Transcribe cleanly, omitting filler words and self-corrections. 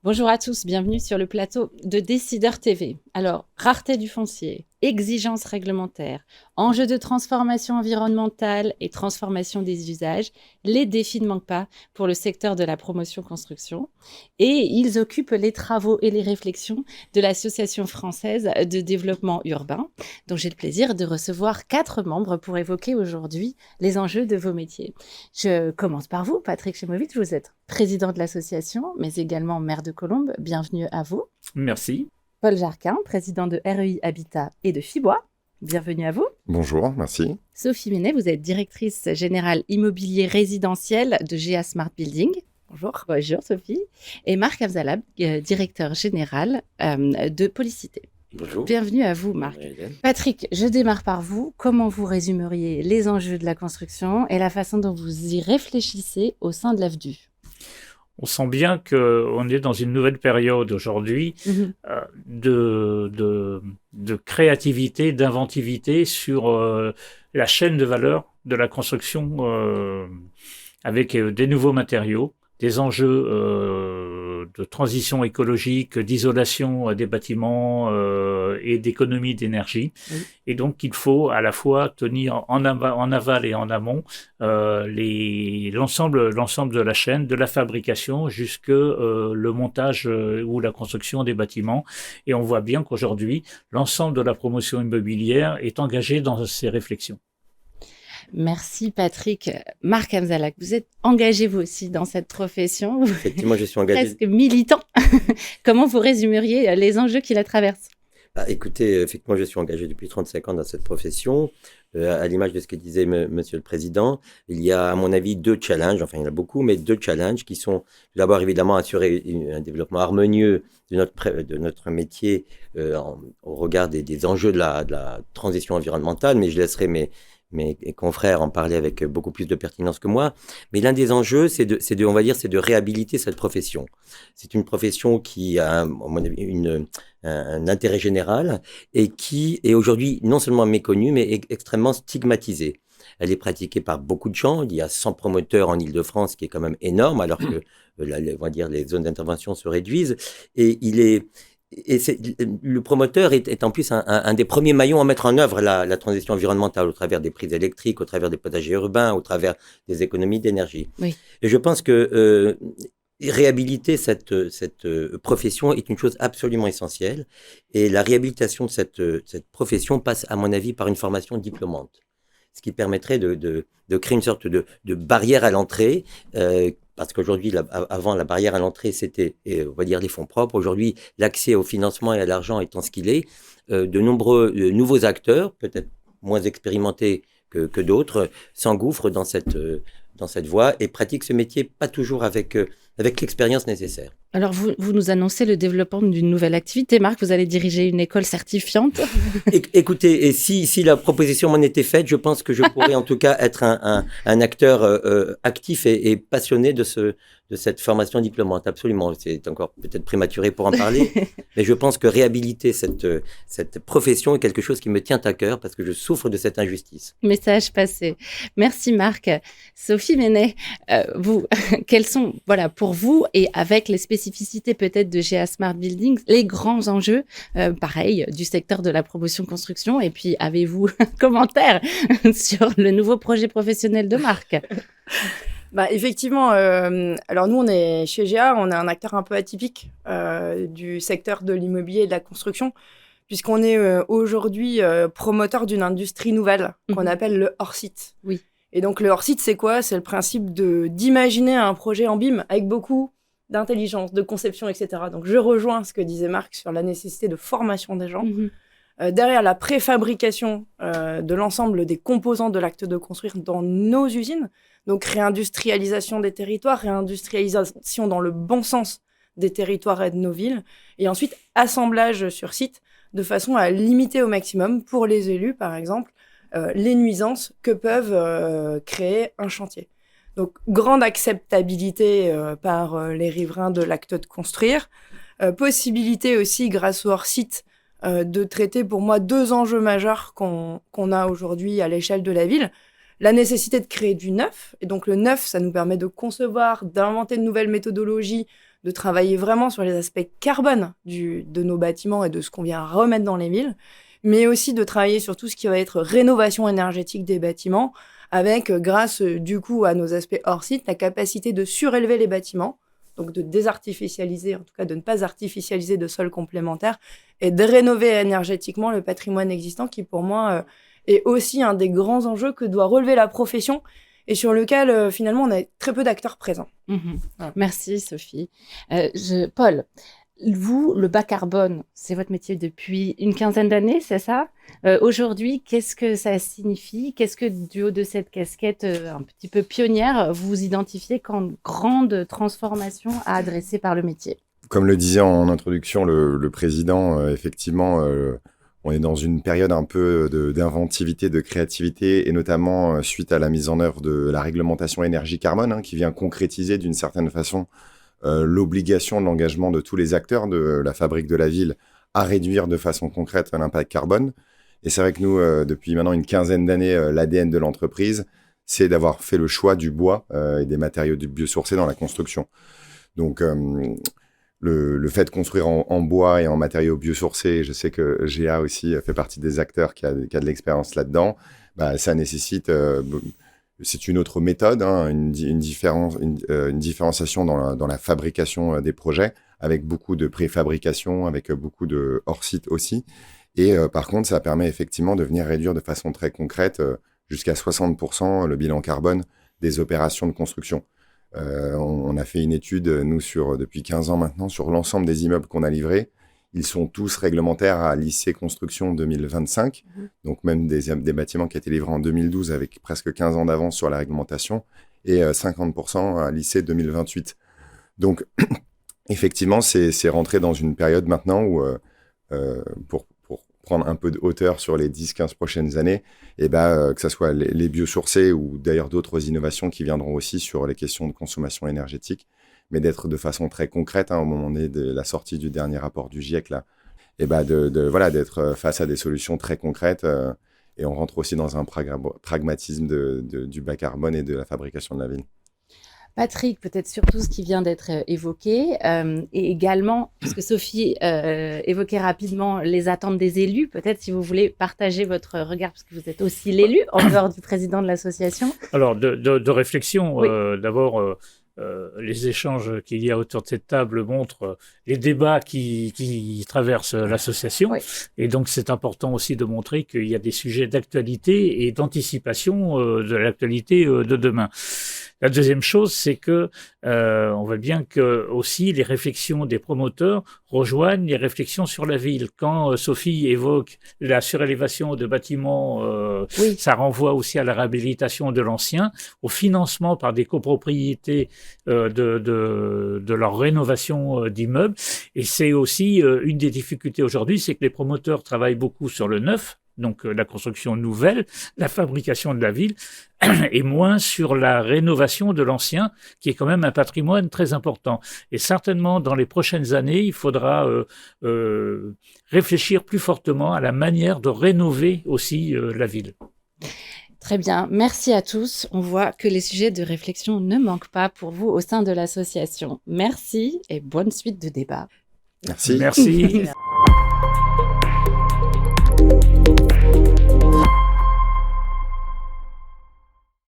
Bonjour à tous, bienvenue sur le plateau de Décideur TV. Alors, rareté du foncier, exigences réglementaires, enjeux de transformation environnementale et transformation des usages, les défis ne manquent pas pour le secteur de la promotion-construction et ils occupent les travaux et les réflexions de l'Association française de développement urbain, dont j'ai le plaisir de recevoir 4 membres pour évoquer aujourd'hui les enjeux de vos métiers. Je commence par vous, Patrick Chemovitch, vous êtes président de l'association, mais également maire de Colombes. Bienvenue à vous. Merci. Paul Jarquin, président de REI Habitat et de Fibois. Bienvenue à vous. Bonjour, merci. Sophie Menet, vous êtes directrice générale immobilier résidentiel de GA Smart Building. Bonjour. Bonjour Sophie. Et Marc Afzalab, directeur général de Polycité. Bonjour. Bienvenue à vous, Marc. Patrick, je démarre par vous. Comment vous résumeriez les enjeux de la construction et la façon dont vous y réfléchissez au sein de l'AFDU ? On sent bien qu'on est dans une nouvelle période aujourd'hui de créativité, d'inventivité sur la chaîne de valeur de la construction avec des nouveaux matériaux, des enjeux de transition écologique, d'isolation des bâtiments et d'économie d'énergie. Oui. Et donc, il faut à la fois tenir en aval et en amont l'ensemble de la chaîne, de la fabrication jusque le montage ou la construction des bâtiments. Et on voit bien qu'aujourd'hui, l'ensemble de la promotion immobilière est engagé dans ces réflexions. Merci Patrick. Marc Afzalab, vous êtes engagé vous aussi dans cette profession. Effectivement, je suis engagé. Presque militant. Comment vous résumeriez les enjeux qui la traversent ? Écoutez, effectivement, je suis engagé depuis 35 ans dans cette profession. À l'image de ce que disait Monsieur le Président, il y a à mon avis 2 challenges, enfin il y en a beaucoup, mais 2 challenges qui sont d'abord évidemment assurer un développement harmonieux de notre métier au regard des enjeux de la transition environnementale, mais je laisserai mes confrères en parler avec beaucoup plus de pertinence que moi. Mais l'un des enjeux, c'est de réhabiliter cette profession. C'est une profession qui a, à mon avis, un intérêt général et qui est aujourd'hui non seulement méconnue, mais extrêmement stigmatisée. Elle est pratiquée par beaucoup de gens. Il y a 100 promoteurs en Île-de-France, qui est quand même énorme, alors que on va dire, les zones d'intervention se réduisent. Et le promoteur est en plus un des premiers maillons à mettre en œuvre la transition environnementale au travers des prises électriques, au travers des potagers urbains, au travers des économies d'énergie. Oui. Et je pense que réhabiliter cette profession est une chose absolument essentielle. Et la réhabilitation de cette profession passe, à mon avis, par une formation diplômante. Ce qui permettrait de créer une sorte de barrière à l'entrée, parce qu'aujourd'hui, avant, la barrière à l'entrée, c'était, on va dire, les fonds propres. Aujourd'hui, l'accès au financement et à l'argent étant ce qu'il est, de nombreux nouveaux acteurs, peut-être moins expérimentés que d'autres, s'engouffrent dans cette voie et pratiquent ce métier pas toujours avec l'expérience nécessaire. Alors, vous nous annoncez le développement d'une nouvelle activité. Marc, vous allez diriger une école certifiante. Écoutez, et si la proposition m'en était faite, je pense que je pourrais en tout cas être un acteur actif et passionné de cette formation diplômante. Absolument. C'est encore peut-être prématuré pour en parler, mais je pense que réhabiliter cette profession est quelque chose qui me tient à cœur parce que je souffre de cette injustice. Message passé. Merci Marc. Sophie Menet, vous, quels sont, voilà, pour vous et avec les spécificités peut-être de GA Smart Building, les grands enjeux, pareil, du secteur de la promotion-construction. Et puis, avez-vous un commentaire sur le nouveau projet professionnel de Marc ? Effectivement, alors nous, on est chez GA, on est un acteur un peu atypique du secteur de l'immobilier et de la construction, puisqu'on est aujourd'hui promoteur d'une industrie nouvelle qu'on appelle le hors-site. Oui. Et donc, le hors-site, c'est quoi ? C'est le principe d'imaginer un projet en BIM avec beaucoup d'intelligence, de conception, etc. Donc, je rejoins ce que disait Marc sur la nécessité de formation des gens. Derrière la préfabrication de l'ensemble des composants de l'acte de construire dans nos usines, donc réindustrialisation des territoires, réindustrialisation dans le bon sens des territoires et de nos villes, et ensuite assemblage sur site de façon à limiter au maximum, pour les élus par exemple, les nuisances que peuvent créer un chantier. Donc, grande acceptabilité par les riverains de l'acte de construire. Possibilité aussi, grâce au hors-site, de traiter pour moi 2 enjeux majeurs qu'on a aujourd'hui à l'échelle de la ville. La nécessité de créer du neuf. Et donc, le neuf, ça nous permet de concevoir, d'inventer de nouvelles méthodologies, de travailler vraiment sur les aspects carbone de nos bâtiments et de ce qu'on vient remettre dans les villes, mais aussi de travailler sur tout ce qui va être rénovation énergétique des bâtiments, avec, grâce du coup à nos aspects hors site, la capacité de surélever les bâtiments, donc de désartificialiser, en tout cas de ne pas artificialiser de sols complémentaires, et de rénover énergétiquement le patrimoine existant, qui pour moi est aussi un des grands enjeux que doit relever la profession, et sur lequel finalement on a très peu d'acteurs présents. Voilà. Merci Sophie. Paul, vous, le bas carbone, c'est votre métier depuis une quinzaine d'années, c'est ça? Aujourd'hui, qu'est-ce que ça signifie? Qu'est-ce que, du haut de cette casquette un petit peu pionnière, vous identifiez comme grande transformation à adresser par le métier? Comme le disait en introduction le président, effectivement, on est dans une période un peu d'inventivité, de créativité, et notamment suite à la mise en œuvre de la réglementation énergie-carbone, qui vient concrétiser d'une certaine façon l'obligation de l'engagement de tous les acteurs de la fabrique de la ville à réduire de façon concrète l'impact carbone. Et c'est vrai que nous, depuis maintenant une quinzaine d'années, l'ADN de l'entreprise, c'est d'avoir fait le choix du bois et des matériaux biosourcés dans la construction. Donc, le fait de construire en bois et en matériaux biosourcés, je sais que GA aussi fait partie des acteurs qui a de l'expérience là-dedans, ça nécessite... c'est une autre méthode, une différenciation dans la fabrication des projets, avec beaucoup de préfabrication, avec beaucoup de hors-site aussi. Et par contre, ça permet effectivement de venir réduire de façon très concrète jusqu'à 60% le bilan carbone des opérations de construction. On a fait une étude, nous, depuis 15 ans maintenant, sur l'ensemble des immeubles qu'on a livrés. Ils sont tous réglementaires à lycée construction 2025, donc même des bâtiments qui ont été livrés en 2012 avec presque 15 ans d'avance sur la réglementation, et 50% à lycée 2028. Donc, effectivement, c'est rentré dans une période maintenant où, pour prendre un peu de hauteur sur les 10-15 prochaines années, que ce soit les biosourcés ou d'ailleurs d'autres innovations qui viendront aussi sur les questions de consommation énergétique, mais d'être de façon très concrète au moment de la sortie du dernier rapport du GIEC, là, d'être face à des solutions très concrètes, et on rentre aussi dans un pragmatisme du bas carbone et de la fabrication de la ville. Patrick, peut-être surtout ce qui vient d'être évoqué, et également, puisque Sophie évoquait rapidement les attentes des élus, peut-être si vous voulez partager votre regard, parce que vous êtes aussi l'élu, en dehors du président de l'association. Alors, de réflexion, oui. D'abord, les échanges qu'il y a autour de cette table montrent les débats qui traversent l'association. Oui. Et donc, c'est important aussi de montrer qu'il y a des sujets d'actualité et d'anticipation de l'actualité de demain. La deuxième chose, c'est que on voit bien que aussi les réflexions des promoteurs rejoignent les réflexions sur la ville. Quand Sophie évoque la surélévation de bâtiments, oui. Ça renvoie aussi à la réhabilitation de l'ancien, au financement par des copropriétés de leur rénovation d'immeubles. Et c'est aussi une des difficultés aujourd'hui, c'est que les promoteurs travaillent beaucoup sur le neuf, donc la construction nouvelle, la fabrication de la ville, et moins sur la rénovation de l'ancien, qui est quand même un patrimoine très important. Et certainement, dans les prochaines années, il faudra réfléchir plus fortement à la manière de rénover aussi la ville. Très bien, merci à tous. On voit que les sujets de réflexion ne manquent pas pour vous au sein de l'association. Merci et bonne suite de débat. Merci. Merci.